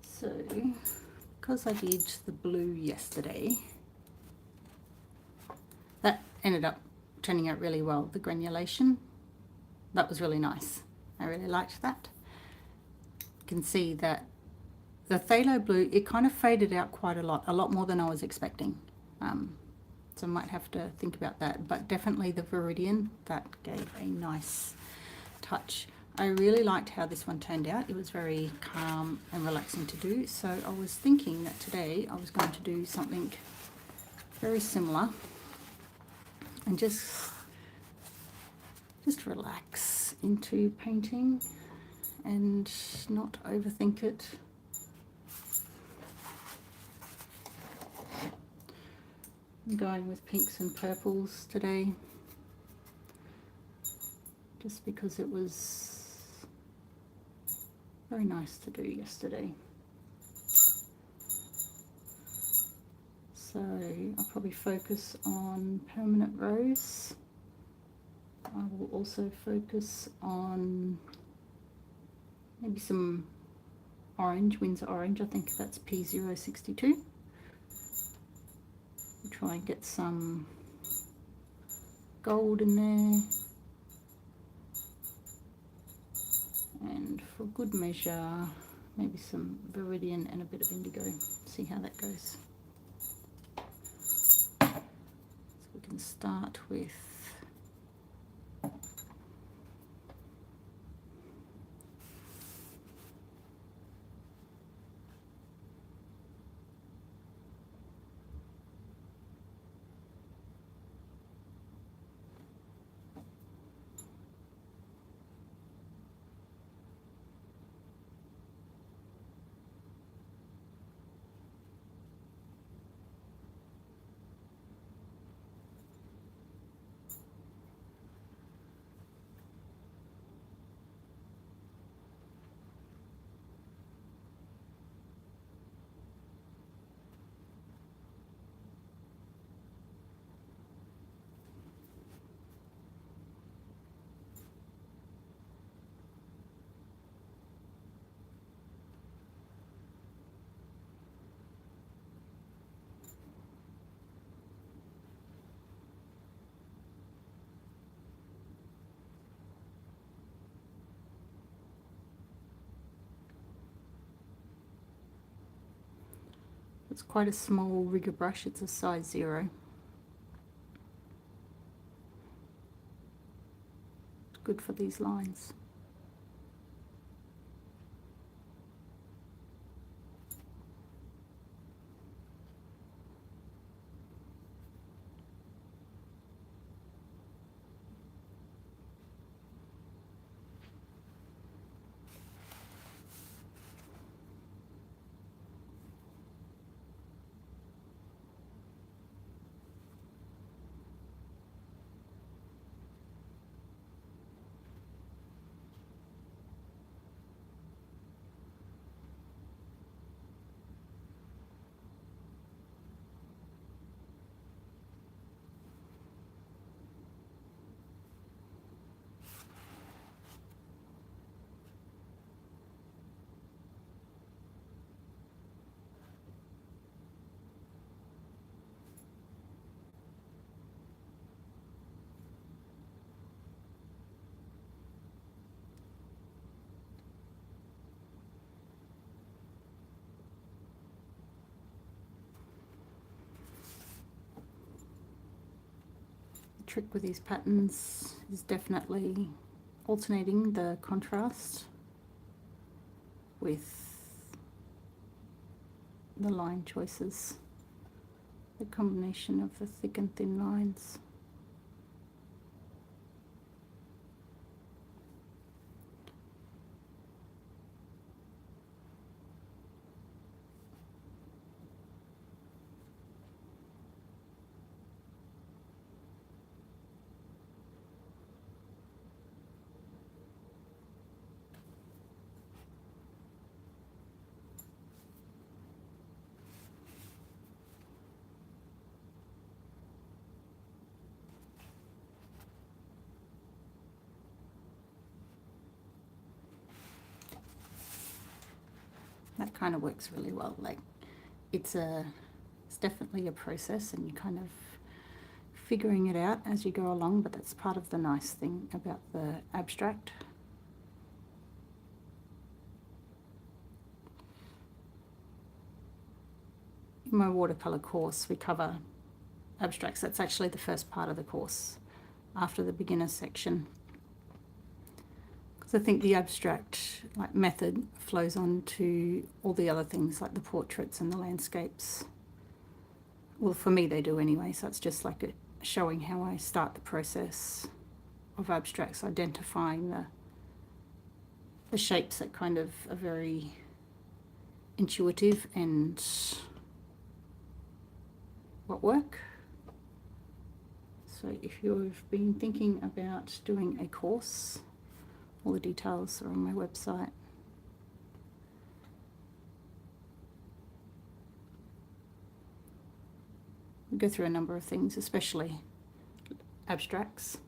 So, because I did the blue yesterday, that ended up turning out really well. The granulation, that was really nice. I really liked that. You can see that the phthalo blue, it kind of faded out quite a lot more than I was expecting. So I might have to think about that, but definitely the Viridian, that gave a nice touch. I really liked how this one turned out. It was very calm and relaxing to do. So I was thinking that today I was going to do something very similar and just relax into painting and not overthink it. I'm going with pinks and purples today, just because it was very nice to do yesterday. So I'll probably focus on permanent rose. I will also focus on maybe some orange, Windsor orange. I think that's P062. Try and get some gold in there. And for good measure, maybe some Viridian and a bit of indigo. See how that goes. So we can start with it's quite a small rigger brush, it's a size 0. It's good for these lines. Trick with these patterns is definitely alternating the contrast with the line choices, the combination of the thick and thin lines. that kind of works really well. Like it's definitely a process, and you kind of figuring it out as you go along, but that's part of the nice thing about the abstract. In my watercolor course we cover abstracts. That's actually the first part of the course after the beginner section, because I think the abstract like method flows on to all the other things like the portraits and the landscapes. Well, for me they do anyway, so it's just like showing how I start the process of abstracts, identifying the shapes that kind of are very intuitive and what work. So if you've been thinking about doing a course, all the details are on my website. We go through a number of things, especially abstracts.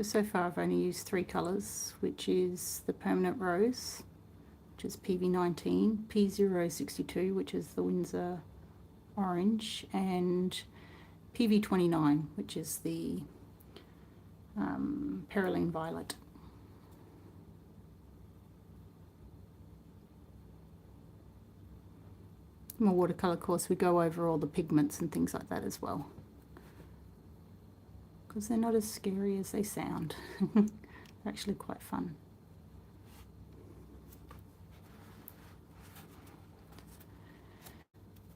So far I've only used 3 colours, which is the Permanent Rose, which is PV19, P062, which is the Windsor Orange, and PV29, which is the Perylene Violet. In my watercolour course we go over all the pigments and things like that as well, because they're not as scary as they sound. They're actually quite fun.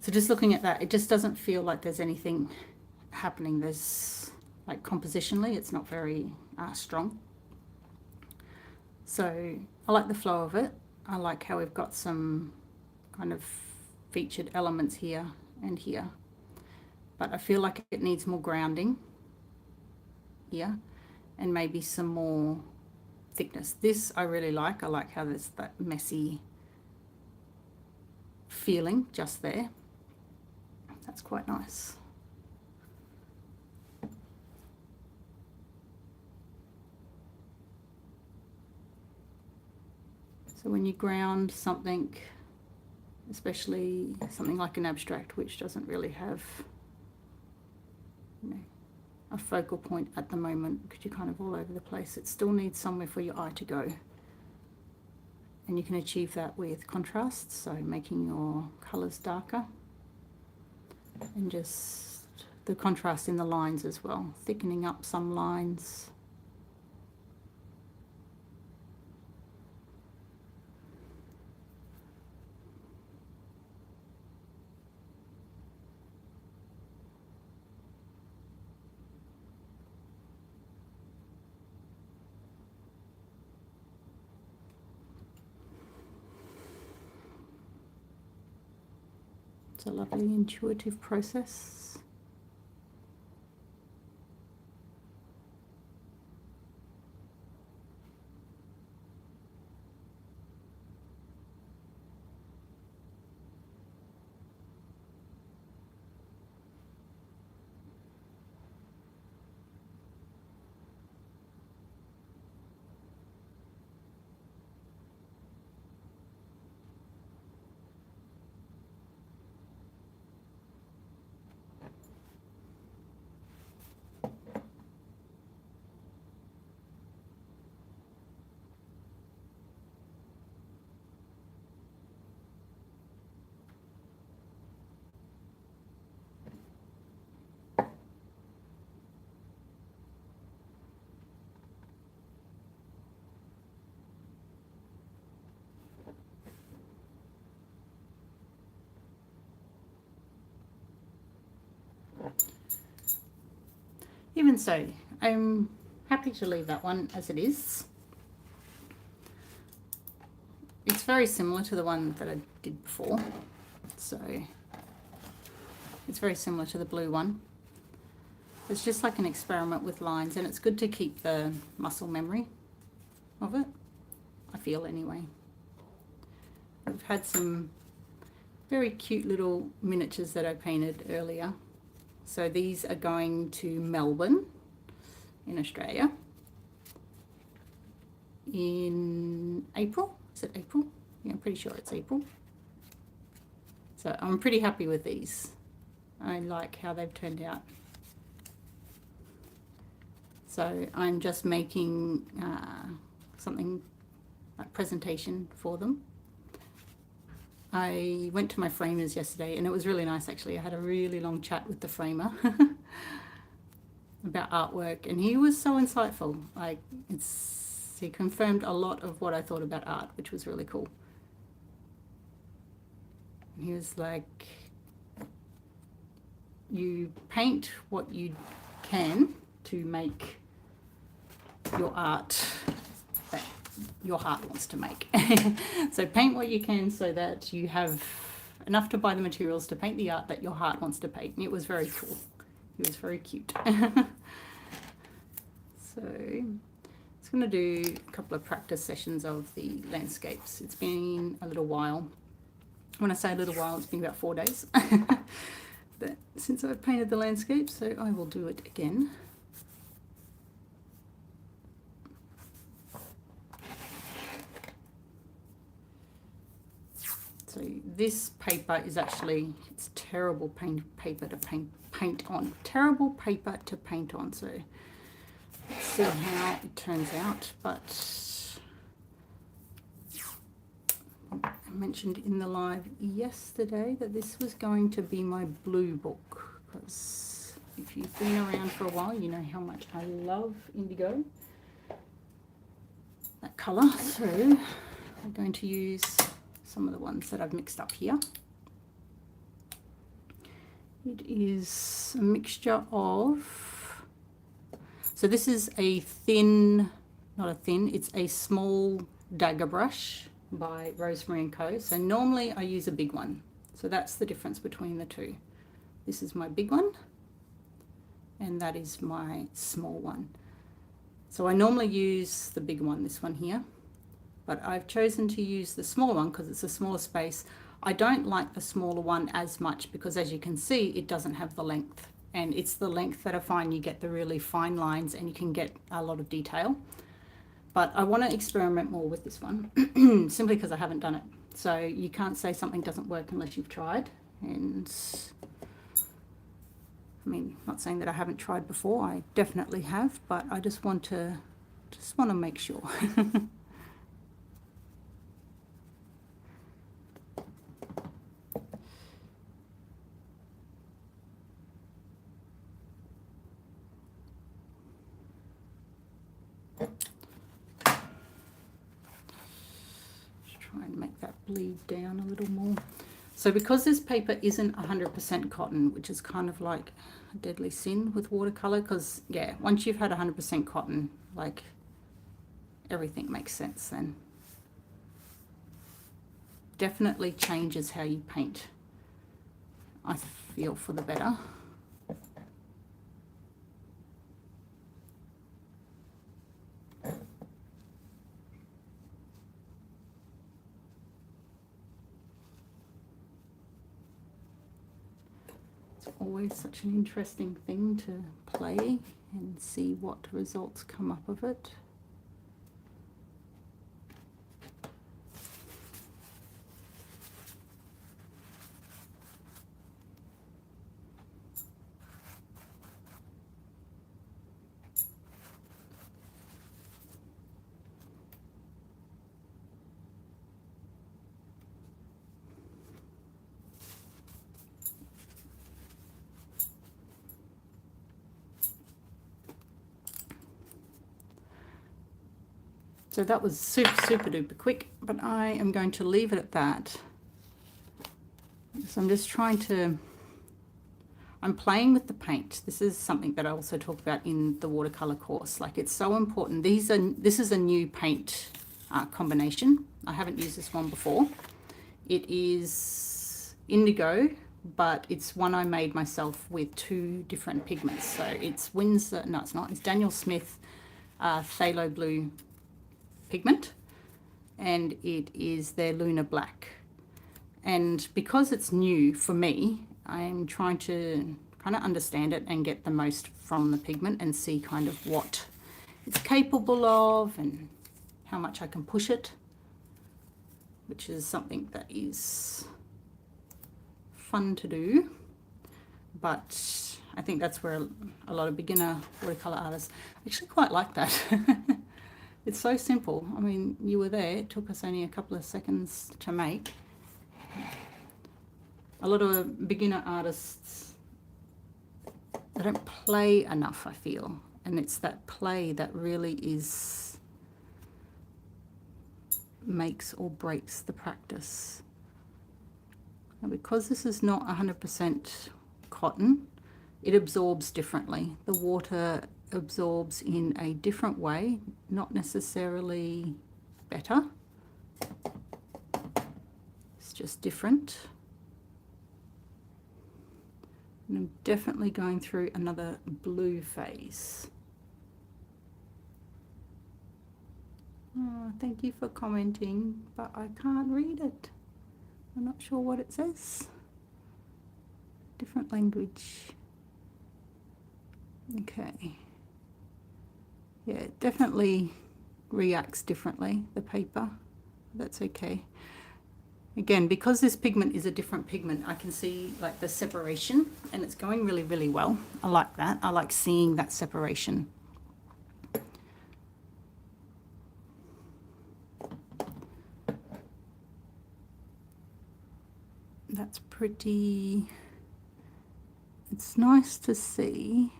So just looking at that, it just doesn't feel like there's anything happening. There's like compositionally, it's not very strong. So I like the flow of it. I like how we've got some kind of featured elements here and here, but I feel like it needs more grounding here and maybe some more thickness. This I really like. I like how there's that messy feeling just there. That's quite nice. So when you ground something, especially something like an abstract, which doesn't really have, you know, a focal point at the moment because you're kind of all over the place, it still needs somewhere for your eye to go. And you can achieve that with contrast, so making your colours darker and just the contrast in the lines as well, thickening up some lines. It's a lovely intuitive process. Even so, I'm happy to leave that one as it is. It's very similar to the one that I did before, so it's very similar to the blue one. It's just like an experiment with lines, and it's good to keep the muscle memory. of it, I feel anyway. I've had some very cute little miniatures that I painted earlier. So these are going to Melbourne in Australia in April. Is it April? Yeah, I'm pretty sure it's April. So I'm pretty happy with these. I like how they've turned out. So I'm just making something like presentation for them. I went to my framers yesterday and it was really nice actually. I had a really long chat with the framer about artwork, and he was so insightful. Like, he confirmed a lot of what I thought about art, which was really cool. He was like, you paint what you can to make your art that your heart wants to make. So paint what you can so that you have enough to buy the materials to paint the art that your heart wants to paint. And it was very cool. It was very cute. So I'm just going to do a couple of practice sessions of the landscapes. It's been a little while. When I say a little while, it's been about 4 days since I've painted the landscape, so I will do it again. So this paper is actually, it's terrible paper to paint on. Terrible paper to paint on, so let's see how it turns out. But I mentioned in the live yesterday that this was going to be my blue book, because if you've been around for a while, you know how much I love indigo, that colour. So I'm going to use some of the ones that I've mixed up here. It is a mixture of, so this is a thin, not a thin, it's a small dagger brush by Rosemary & Co. So normally I use a big one. So that's the difference between the two. This is my big one and that is my small one. So I normally use the big one, this one here, but I've chosen to use the smaller one because it's a smaller space. I don't like the smaller one as much because, as you can see, it doesn't have the length, and it's the length that I find you get the really fine lines and you can get a lot of detail. But I want to experiment more with this one simply because I haven't done it. So you can't say something doesn't work unless you've tried. And I mean, not saying that I haven't tried before, I definitely have, but I just want to make sure. And make that bleed down a little more. So because this paper isn't 100% cotton, which is kind of like a deadly sin with watercolor, because yeah, once you've had 100% cotton, like, everything makes sense then. Definitely changes how you paint, I feel, for the better. Always such an interesting thing to play and see what results come up of it. So that was super duper quick, but I am going to leave it at that. So I'm just trying to, I'm playing with the paint. This is something that I also talk about in the watercolor course. Like, it's so important. This is a new paint combination. I haven't used this one before. It is indigo, but it's one I made myself with 2 different pigments. So it's Winsor, no it's not, it's Daniel Smith Phthalo Blue pigment, and it is their Lunar Black. And because it's new for me, I'm trying to kind of understand it and get the most from the pigment and see kind of what it's capable of and how much I can push it, which is something that is fun to do. But I think that's where a lot of beginner watercolor artists actually quite like that. It's so simple. I mean, you were there, it took us only a couple of seconds to make. A lot of beginner artists, they don't play enough, I feel. And it's that play that really makes or breaks the practice. And because this is not 100% cotton, it absorbs differently. The water absorbs in a different way, not necessarily better. It's just different. And I'm definitely going through another blue phase. Oh, thank you for commenting, but I can't read it. I'm not sure what it says. Different language. Okay. Yeah, it definitely reacts differently, the paper. That's okay. Again, because this pigment is a different pigment, I can see like the separation, and it's going really, really well. I like that. I like seeing that separation. That's pretty, it's nice to see.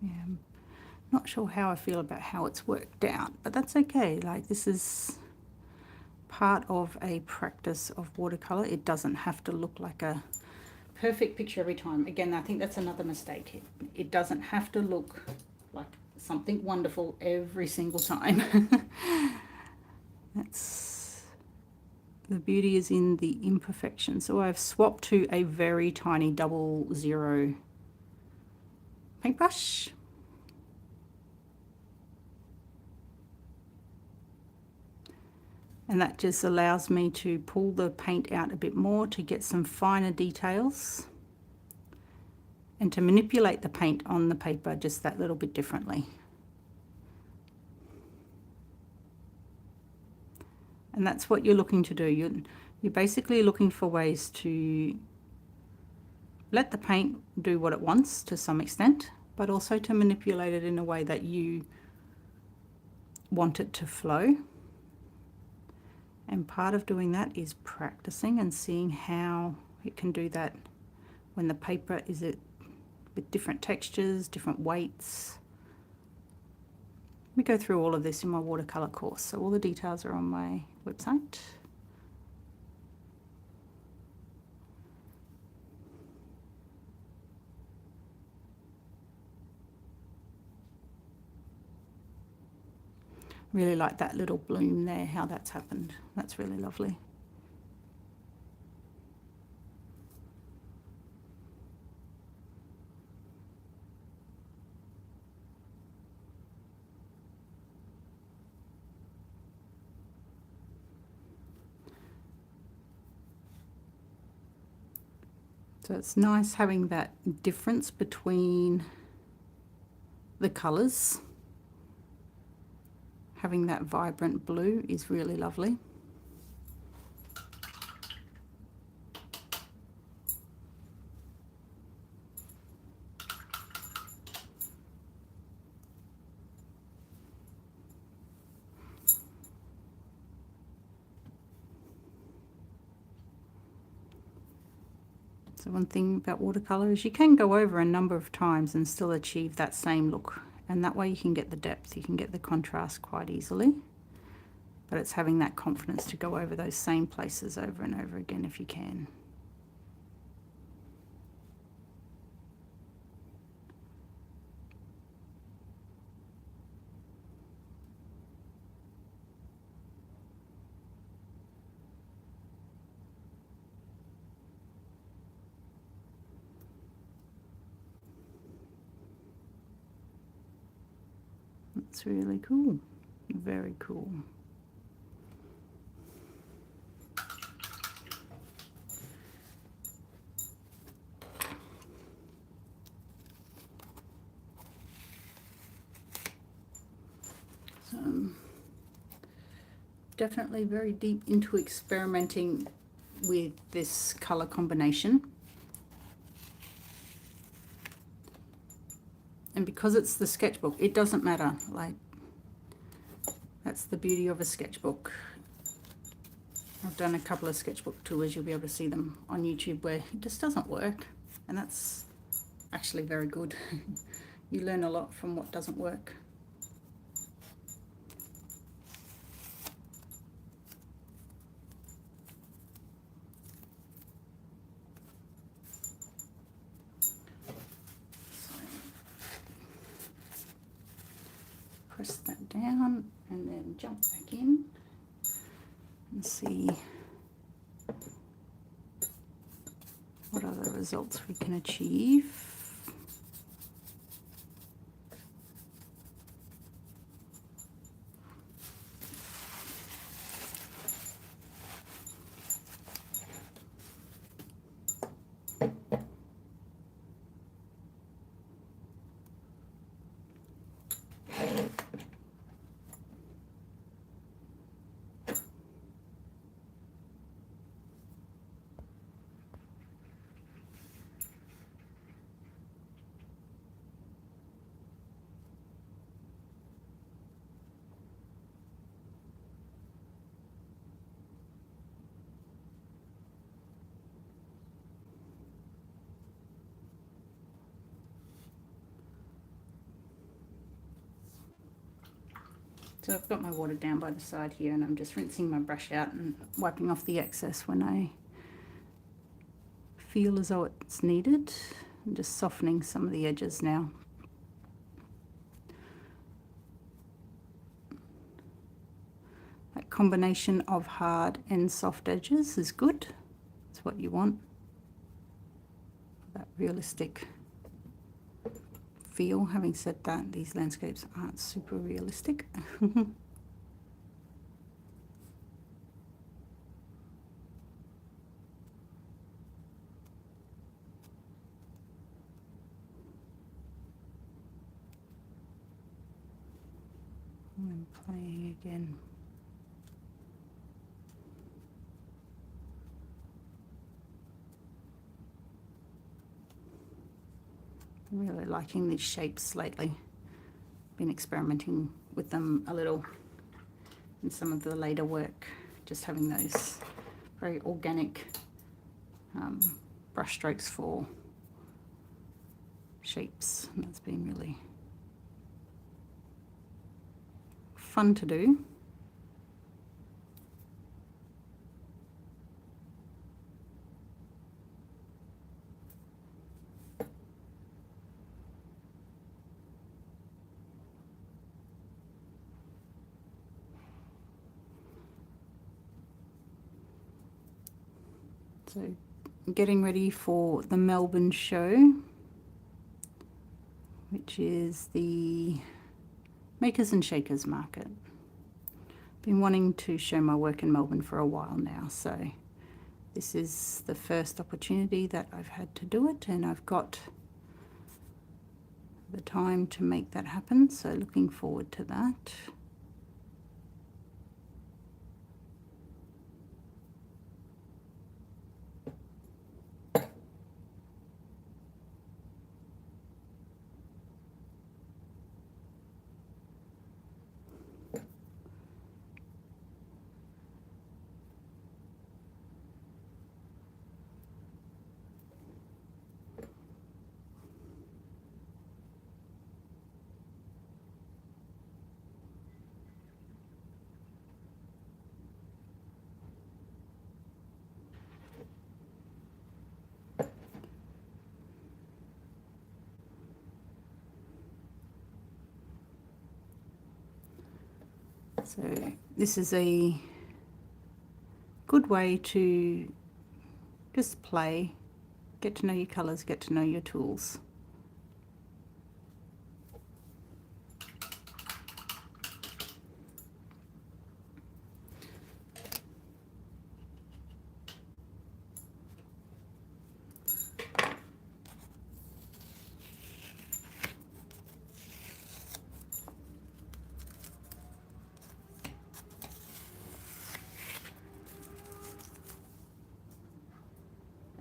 Yeah, I'm not sure how I feel about how it's worked out, but that's okay. Like, this is part of a practice of watercolor. It doesn't have to look like a perfect picture every time. Again, I think that's another mistake. It doesn't have to look like something wonderful every single time. That's the beauty, is in the imperfection. So I've swapped to a very tiny 00 paintbrush. And that just allows me to pull the paint out a bit more to get some finer details and to manipulate the paint on the paper just that little bit differently. And that's what you're looking to do. You're basically looking for ways to let the paint do what it wants to some extent, but also to manipulate it in a way that you want it to flow. And part of doing that is practicing and seeing how it can do that when the paper is with different textures, different weights. We go through all of this in my watercolor course, so all the details are on my website. Really like that little bloom there, how that's happened. That's really lovely. So it's nice having that difference between the colours. Having that vibrant blue is really lovely. So one thing about watercolor is you can go over a number of times and still achieve that same look. And that way you can get the depth, you can get the contrast quite easily. But it's having that confidence to go over those same places over and over again if you can. It's really cool. Very cool. Definitely very deep into experimenting with this color combination. And because it's the sketchbook, it doesn't matter. Like, that's the beauty of a sketchbook. I've done a couple of sketchbook tours, you'll be able to see them on YouTube, where it just doesn't work. And that's actually very good. You learn a lot from what doesn't work. Press that down and then jump back in and see what other results we can achieve. So I've got my water down by the side here, and I'm just rinsing my brush out and wiping off the excess when I feel as though it's needed. I'm just softening some of the edges now. That combination of hard and soft edges is good. It's what you want. That realistic feel. Having said that, these landscapes aren't super realistic. I'm playing again. I'm really liking these shapes lately. Been experimenting with them a little in some of the later work, just having those very organic brush strokes for shapes, and that's been really fun to do. So getting ready for the Melbourne show, which is the Makers and Shakers market. Been wanting to show my work in Melbourne for a while now, so this is the first opportunity that I've had to do it, and I've got the time to make that happen, so looking forward to that. So this is a good way to just play, get to know your colours, get to know your tools.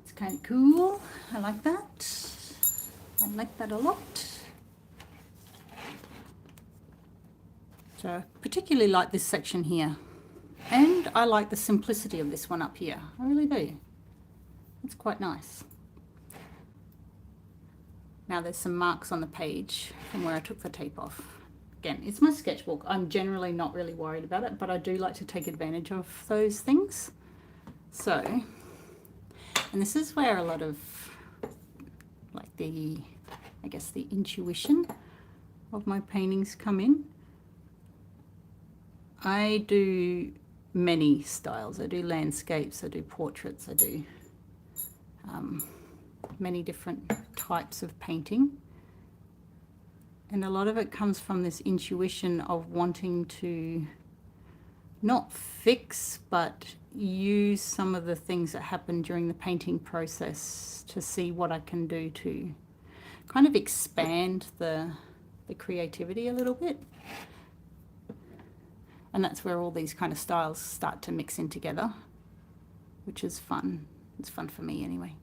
It's kind of cool. I like that. I like that a lot. So I particularly like this section here. And I like the simplicity of this one up here. I really do. It's quite nice. Now there's some marks on the page from where I took the tape off. Again, it's my sketchbook. I'm generally not really worried about it, but I do like to take advantage of those things. So, and this is where a lot of like the, I guess the intuition of my paintings come in. I do many styles. I do landscapes, I do portraits, I do many different types of painting. And a lot of it comes from this intuition of wanting to not fix, but use some of the things that happen during the painting process to see what I can do to kind of expand the creativity a little bit. And that's where all these kind of styles start to mix in together, which is fun. It's fun for me anyway.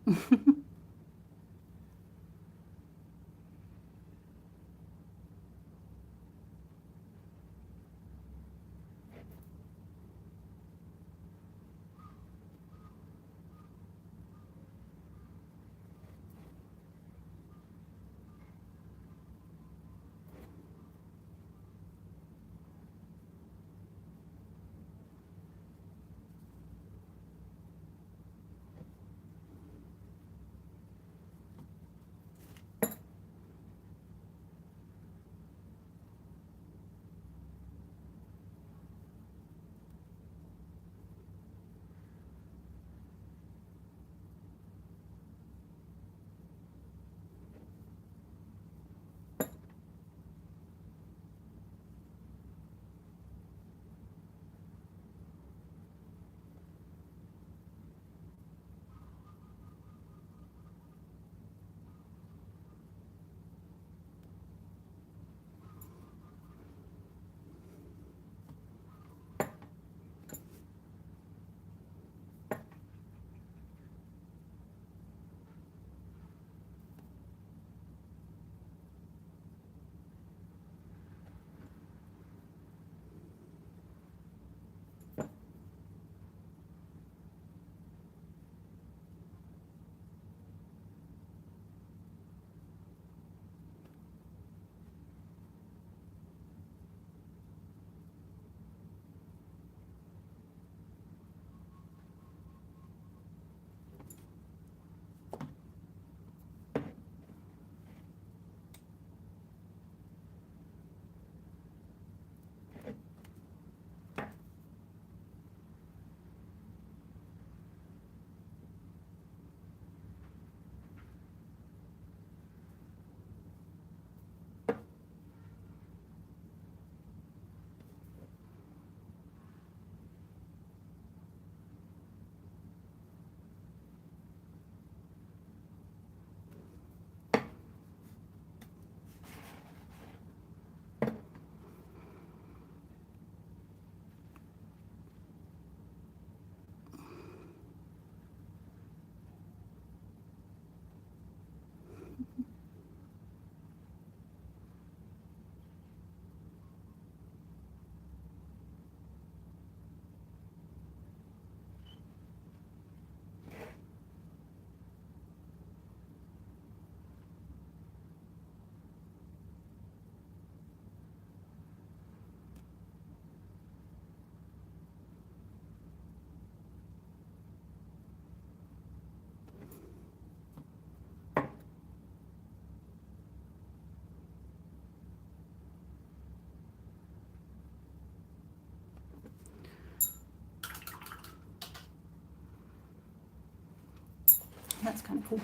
That's kind of cool.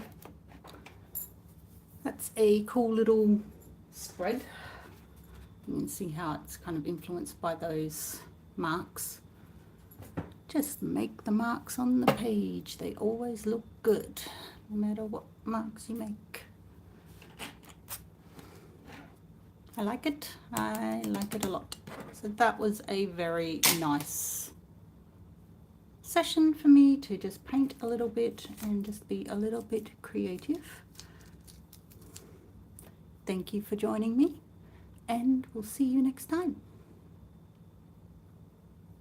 That's a cool little spread. You can see how it's kind of influenced by those marks. Just make the marks on the page. They always look good, no matter what marks you make. I like it. I like it a lot. So that was a very nice session for me to just paint a little bit and just be a little bit creative. Thank you for joining me, and we'll see you next time.